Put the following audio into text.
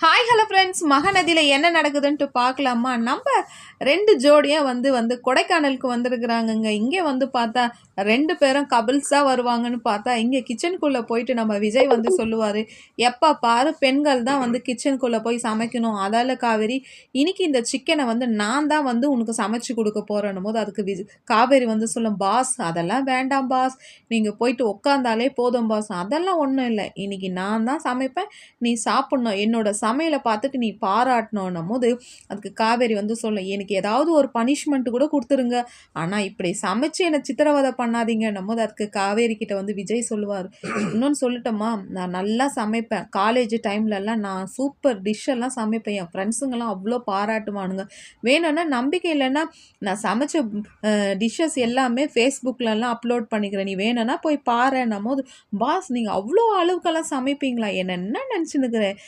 Hi hello friends, மகாநதியில் என்ன நடக்குதுன்ட்டு பார்க்கலாமா? நம்ம 2 ஜோடியாக வந்து கொடைக்கானலுக்கு வந்திருக்கிறாங்கங்க. இங்கே வந்து பார்த்தா 2 பேரும் கபிள்ஸாக வருவாங்கன்னு பார்த்தா, இங்கே கிச்சனுக்குள்ளே போயிட்டு நம்ம விஜய் வந்து சொல்லுவார், எப்போ பாரு பெண்கள் தான் வந்து கிச்சனுக்குள்ளே போய் சமைக்கணும். அதால் காவேரி, இன்னைக்கு இந்த சிக்கனை வந்து நான் தான் வந்து உனக்கு சமைச்சு கொடுக்க போகிறேன்னும் போது, அதுக்கு காவேரி வந்து சொல்லும், பாஸ் அதெல்லாம் வேண்டாம் பாஸ், நீங்கள் போயிட்டு உட்காந்தாலே போதும் பாஸ், அதெல்லாம் ஒன்றும் இல்லை, இன்னைக்கு நான் தான் சமைப்பேன், நீ சாப்பிட்ணும், என்னோட சமையலை பார்த்துட்டு நீ பாராட்டணுன்னும் போது, அதுக்கு காவேரி வந்து சொல்லும், எனக்கு ஏதாவது ஒரு பனிஷ்மெண்ட் கூட கொடுத்துருங்க, ஆனால் இப்படி சமைச்சு என்னை சித்திரவதை பண்ணாதீங்கன்னும் போது, அதுக்கு காவேரி கிட்ட வந்து விஜய் சொல்லுவார், இன்னொன்று சொல்லட்டோமா, நான் நல்லா சமைப்பேன், காலேஜ் டைம்லலாம் நான் சூப்பர் டிஷ்ஷெல்லாம் சமைப்பேன், என் ஃப்ரெண்ட்ஸுங்கெல்லாம் அவ்வளோ பாராட்டுவானுங்க, வேணும்னா நம்பிக்கை இல்லைன்னா நான் சமைச்ச டிஷ்ஷஸ் எல்லாமே ஃபேஸ்புக்கிலலாம் அப்லோட் பண்ணிக்கிறேன், நீ வேணும்னா போய் பாருன்னும் போது, பாஸ் நீங்கள் அவ்வளோ அளவுக்கெல்லாம் சமைப்பீங்களா, என்ன நினச்சினுக்கிறேன்,